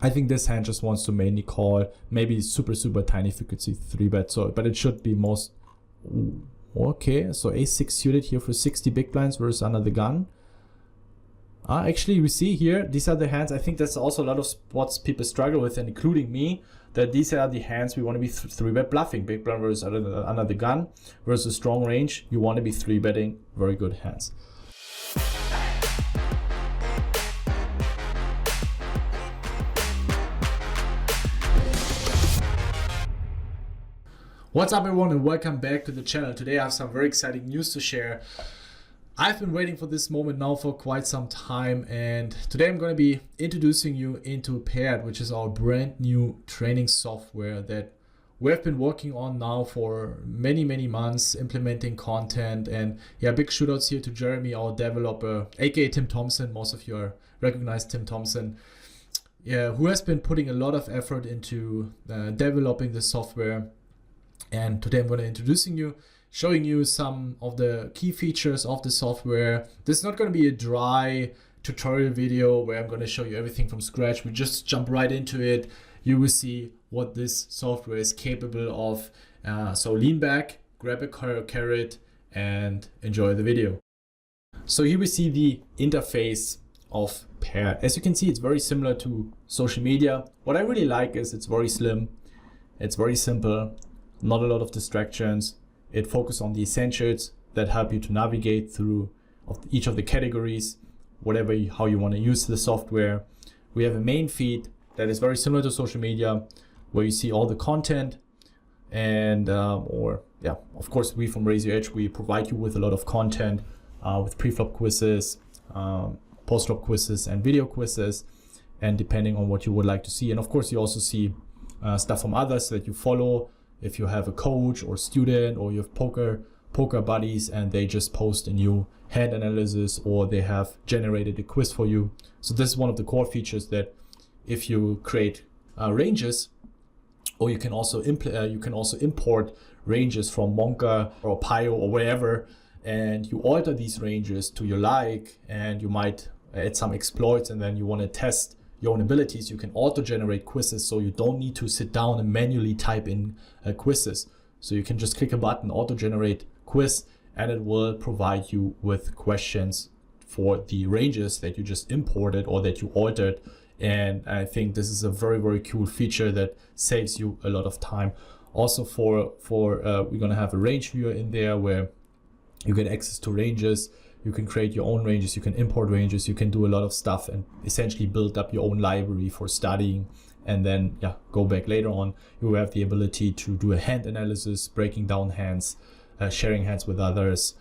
I think this hand just wants to mainly call, maybe super tiny frequency 3-bet, so but it should be most okay. So ace-6 suited here for 60 big blinds versus under the gun. Actually, we see here, these are the hands. I think that's also a lot of spots people struggle with, and including me, that these are the hands we want to be 3-bet bluffing. Big blind versus under the gun versus strong range. You want to be 3-betting very good hands. What's up everyone and welcome back to the channel. Today I have some very exciting news to share. I've been waiting for this moment now for quite some time, and today I'm going to be introducing you into PAIRRD, which is our brand new training software that we've been working on now for many months, implementing content. And yeah, big shoutouts here to Jeremy, our developer, aka Tim Thompson. Most of you recognize Tim Thompson, who has been putting a lot of effort into developing the software. And today I'm going to showing you some of the key features of the software. This is not going to be a dry tutorial video where I'm going to show you everything from scratch. We just jump right into it. You will see what this software is capable of. So lean back, grab a carrot, and enjoy the video. So here we see the interface of PAIRRD. As you can see, it's very similar to social media. What I really like is it's very slim, it's very simple. Not a lot of distractions. It focuses on the essentials that help you to navigate through each of the categories, how you want to use the software. We have a main feed that is very similar to social media, where you see all the content, and of course, we from Raise Your Edge, we provide you with a lot of content with preflop quizzes, post-flop quizzes, and video quizzes, and depending on what you would like to see. And of course, you also see stuff from others that you follow. If you have a coach or student, or you have poker buddies and they just post a new hand analysis, or they have generated a quiz for you. So this is one of the core features, that if you create ranges, or you can also import ranges from Monka or Pio or wherever, and you alter these ranges to your like, and you might add some exploits, and then you want to test your own abilities. You can auto-generate quizzes, so you don't need to sit down and manually type in quizzes. So you can just click a button, auto-generate quiz, and it will provide you with questions for the ranges that you just imported or that you altered. And I think this is a very cool feature that saves you a lot of time. Also we're gonna have a range viewer in there where you get access to ranges. You can create your own ranges, you can import ranges, you can do a lot of stuff and essentially build up your own library for studying, and then go back later on. You have the ability to do a hand analysis, breaking down hands, sharing hands with others,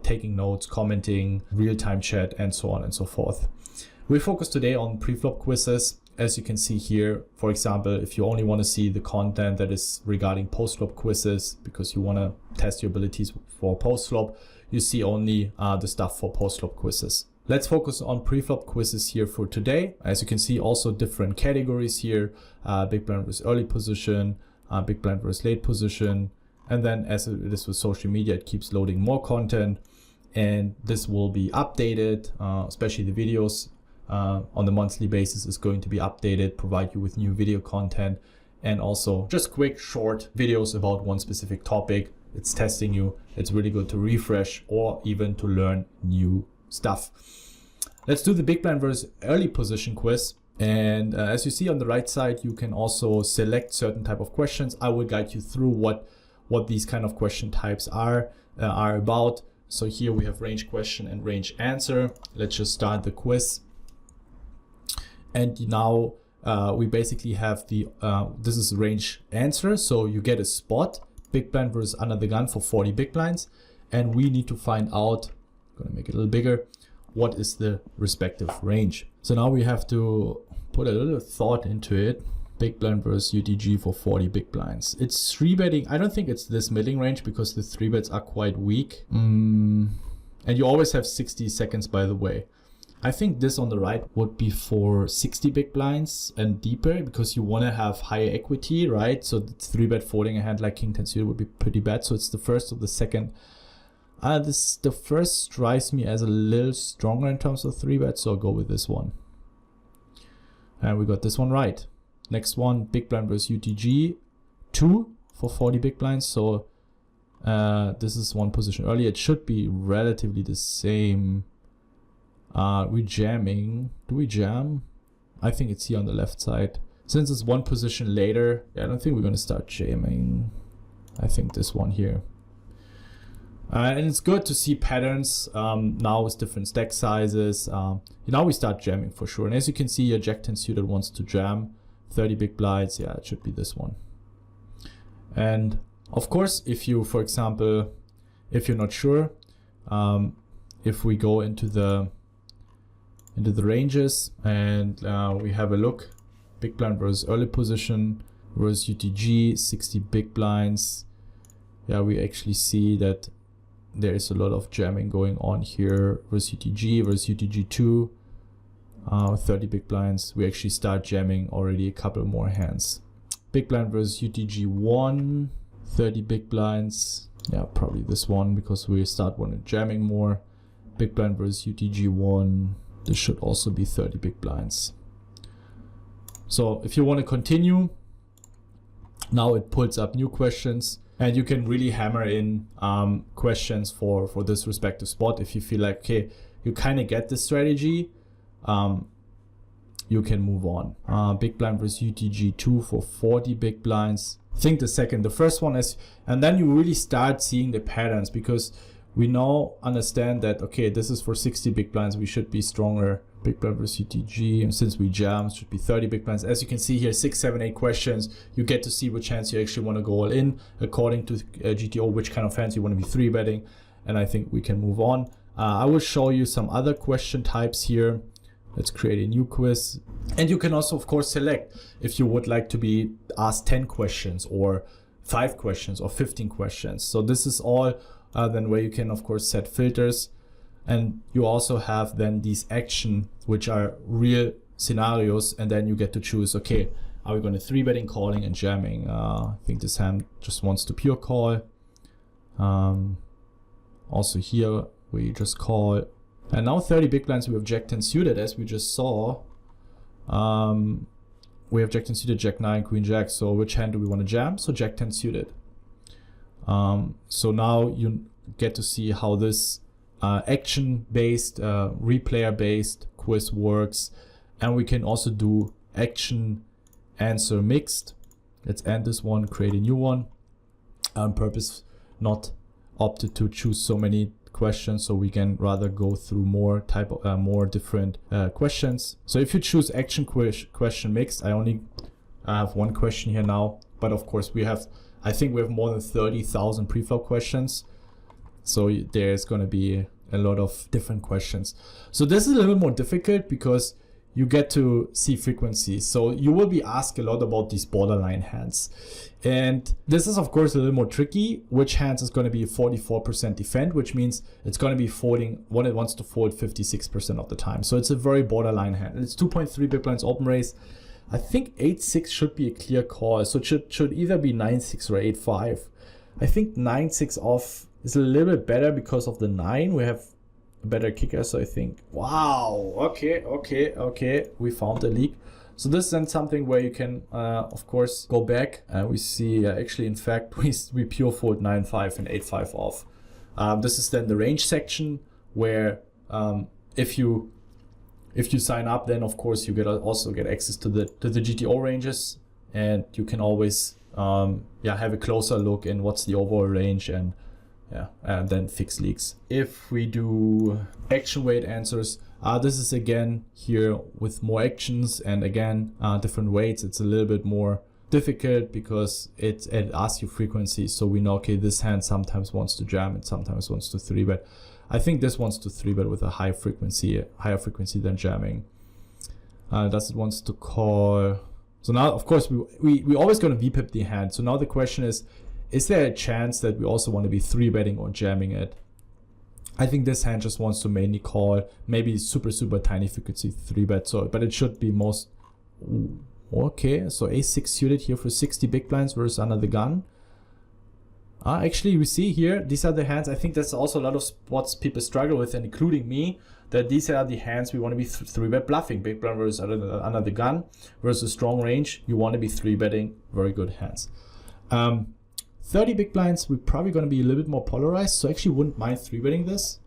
taking notes, commenting, real-time chat, and so on and so forth. We focus today on preflop quizzes. As you can see here, for example, if you only want to see the content that is regarding post-flop quizzes because you want to test your abilities for post-flop, you see only the stuff for post-flop quizzes. Let's focus on pre-flop quizzes here for today. As you can see, also different categories here, big blind versus early position, big blind versus late position. And then as it is with social media, it keeps loading more content, and this will be updated, especially the videos on the monthly basis is going to be updated, provide you with new video content, and also just quick short videos about one specific topic. It's testing you. It's really good to refresh or even to learn new stuff. Let's do the big blind versus early position quiz. And as you see on the right side, you can also select certain type of questions. I will guide you through what these kind of question types are about. So here we have range question and range answer. Let's just start the quiz. And now we basically have this is range answer. So you get a spot, big blind versus under the gun for 40 big blinds. And we need to find out, I'm gonna make it a little bigger, what is the respective range. So now we have to put a little thought into it. Big blind versus UTG for 40 big blinds. It's 3-betting. I don't think it's this middling range because the 3-bets are quite weak. And you always have 60 seconds, by the way. I think this on the right would be for 60 big blinds and deeper, because you want to have higher equity, right? So the 3-bet folding a hand like King 10 suited would be pretty bad. So it's the first or the second. The first strikes me as a little stronger in terms of 3-bet, so I'll go with this one. And we got this one right. Next one, big blind versus UTG 2 for 40 big blinds. So this is one position earlier. It should be relatively the same. We're jamming. Do we jam? I think it's here on the left side. Since it's one position later, I don't think we're going to start jamming. I think this one here. And it's good to see patterns now with different stack sizes. Now we start jamming for sure. And as you can see here, Jack 10 suited wants to jam 30 big blinds. Yeah, it should be this one. And of course, if you, for example, if you're not sure, if we go into the ranges and we have a look, big blind versus early position versus UTG, 60 big blinds. Yeah, we actually see that there is a lot of jamming going on here versus UTG versus UTG2, 30 big blinds. We actually start jamming already a couple more hands. Big blind versus UTG1, 30 big blinds. Yeah, probably this one because we start jamming more. Big blind versus UTG1. This should also be 30 big blinds. So if you want to continue, now it pulls up new questions. And you can really hammer in questions for this respective spot. If you feel like, okay, you kind of get the strategy, you can move on. Big blind versus UTG2 for 40 big blinds. I think the first one is, and then you really start seeing the patterns because we now understand that, okay, this is for 60 big blinds, we should be stronger. Big blind versus UTG, and since we jam, it should be 30 big blinds. As you can see here, 6, 7, 8 questions. You get to see which hands you actually want to go all in according to GTO, which kind of hands you want to be 3-betting. And I think we can move on. I will show you some other question types here. Let's create a new quiz. And you can also, of course, select if you would like to be asked 10 questions or 5 questions or 15 questions. So this is all then where you can, of course, set filters. And you also have then these action, which are real scenarios, and then you get to choose, okay, are we going to 3-betting, calling, and jamming? I think this hand just wants to pure call. Also here, we just call. And now 30 big blinds, we have Jack 10 suited, as we just saw. We have Jack 10 suited, Jack 9, Queen Jack. So which hand do we want to jam? So Jack 10 suited. So now you get to see how this action-based, replayer-based quiz works. And we can also do action answer mixed. Let's end this one, create a new one. On purpose, not opted to choose so many questions, so we can rather go through more different questions. So if you choose action question mixed, I only have one question here now, but of course I think we have more than 30,000 preflop questions. So there's going to be a lot of different questions. So this is a little bit more difficult because you get to see frequencies. So you will be asked a lot about these borderline hands. And this is, of course, a little more tricky. Which hands is going to be 44% defend, which means it's going to be folding what it wants to fold 56% of the time. So it's a very borderline hand. It's 2.3 big blinds open raise. I think 8-6 should be a clear call. So it should either be 9-6 or 8-5. I think 9-6 off is a little bit better because of the 9. We have a better kicker, so I think, wow, okay, we found a leak. So this is then something where you can, of course, go back. We see, actually, in fact, we pure fold 9-5 and 8-5 off. This is then the range section where if you sign up, then of course you also get access to the GTO ranges, and you can always have a closer look in what's the overall range and then fix leaks. If we do action weight answers, this is again here with more actions and again different weights. It's a little bit more difficult because it asks you frequency. So we know, okay, this hand sometimes wants to jam and sometimes wants to 3-bet. I think this wants to 3-bet with a higher frequency than jamming. Does it wants to call? So now, of course, we always going to VPIP the hand. So now the question is there a chance that we also want to be 3-betting or jamming it? I think this hand just wants to mainly call, maybe super tiny frequency 3-bet. So, but it should be most okay. So A6 suited here for 60 big blinds versus under the gun. Actually, we see here, these are the hands. I think that's also a lot of spots people struggle with, and including me, that these are the hands we want to be 3-bet bluffing. Big blind versus under the gun versus strong range. You want to be 3-betting very good hands. 30 big blinds, we're probably going to be a little bit more polarized, so actually wouldn't mind 3-betting this.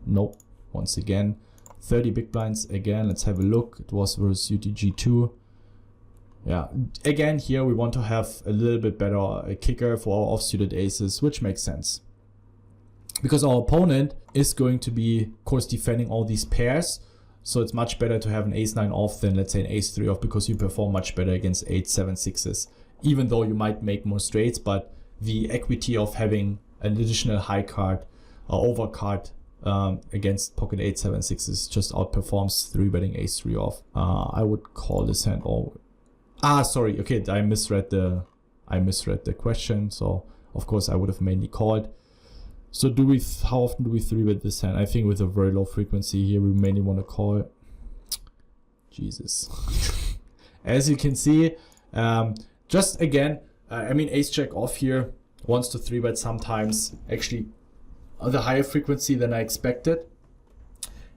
Nope. Once again, 30 big blinds again. Let's have a look. It was versus UTG2. Yeah, again here we want to have a little bit better kicker for our offsuited aces, which makes sense. Because our opponent is going to be, of course, defending all these pairs. So it's much better to have an ace-9 off than, let's say, an ace-3 off, because you perform much better against 8, 7, 6s. Even though you might make more straights, but the equity of having an additional high card or over card against pocket 8, 7, 6s just outperforms 3-betting ace-3 off. I would call this hand all. Sorry. Okay, I misread the question. So of course I would have mainly called. So how often do we 3-bet this hand? I think with a very low frequency here, we mainly want to call. Jesus. As you can see, just again, I mean, ace jack off here wants to 3-bet sometimes, actually on the higher frequency than I expected.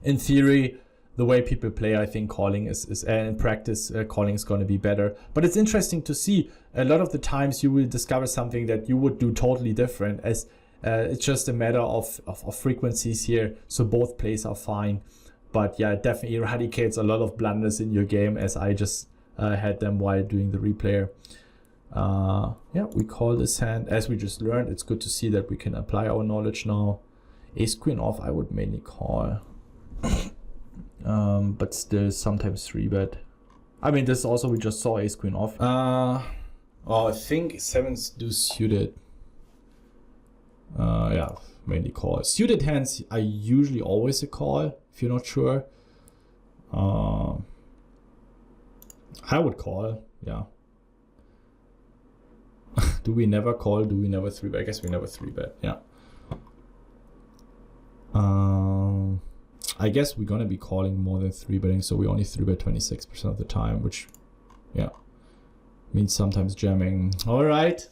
In theory, the way people play, I think calling is in practice, calling is going to be better. But it's interesting to see a lot of the times you will discover something that you would do totally different, as it's just a matter of frequencies here. So both plays are fine. But yeah, it definitely eradicates a lot of blunders in your game, as I just had them while doing the replayer. Yeah, we call this hand, as we just learned. It's good to see that we can apply our knowledge now. Ace queen off, I would mainly call. But still sometimes 3-bet. I mean, this also, we just saw ace queen off. Oh, I think 7s do suited. Yeah, mainly call. Suited hands are usually always a call, if you're not sure. I would call, yeah. Do we never call? Do we never 3-bet? I guess we never 3-bet, yeah. I guess we're gonna be calling more than 3-betting, so we only 3-bet 26% of the time, which, yeah, means sometimes jamming. All right.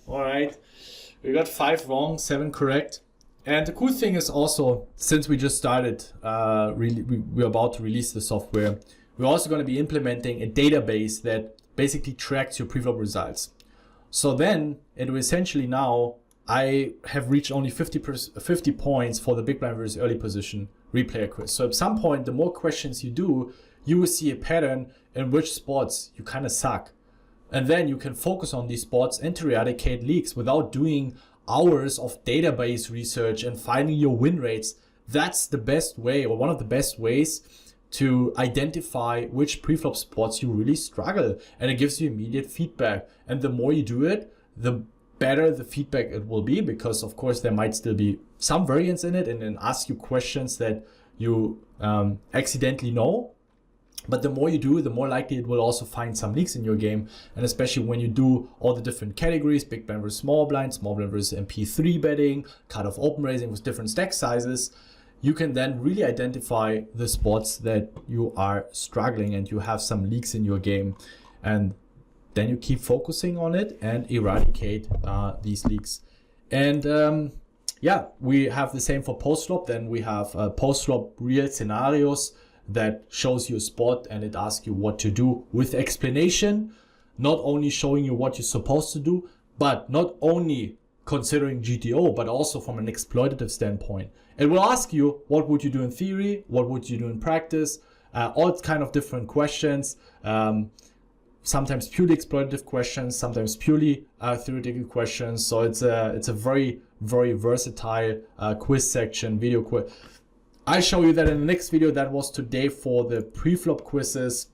We got 5 wrong, 7 correct. And the cool thing is also, since we just started, we're about to release the software, we're also gonna be implementing a database that basically tracks your preflop results. So then, it will essentially now, I have reached only 50 points for the big blind versus early position replayer quiz. So at some point, the more questions you do, you will see a pattern in which spots you kind of suck. And then you can focus on these spots and to eradicate leaks without doing hours of database research and finding your win rates. That's the best way, or one of the best ways, to identify which preflop spots you really struggle. And it gives you immediate feedback. And the more you do it, the better the feedback it will be, because of course there might still be some variance in it and then ask you questions that you accidentally know. But the more you do, the more likely it will also find some leaks in your game. And especially when you do all the different categories, big blind versus small blind versus MP3 betting, cutoff open raising with different stack sizes, you can then really identify the spots that you are struggling and you have some leaks in your game. And then you keep focusing on it and eradicate these leaks. And yeah, we have the same for post-flop. Then we have post-flop real scenarios that shows you a spot and it asks you what to do with explanation, not only showing you what you're supposed to do, but not only considering GTO, but also from an exploitative standpoint. It will ask you, what would you do in theory? What would you do in practice? All kind of different questions. Sometimes purely exploitative questions, sometimes purely theoretical questions. So it's a very, very versatile quiz section, video quiz. I'll show you that in the next video. That was today for the preflop quizzes.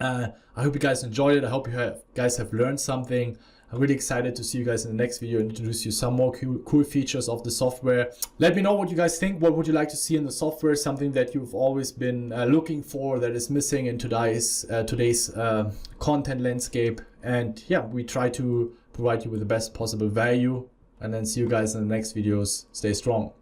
I hope you guys enjoyed it. I hope you guys have learned something. I'm really excited to see you guys in the next video and introduce you some more cool features of the software. Let me know what you guys think. What would you like to see in the software? Something that you've always been looking for that is missing in today's content landscape. And yeah, we try to provide you with the best possible value. And then see you guys in the next videos. Stay strong.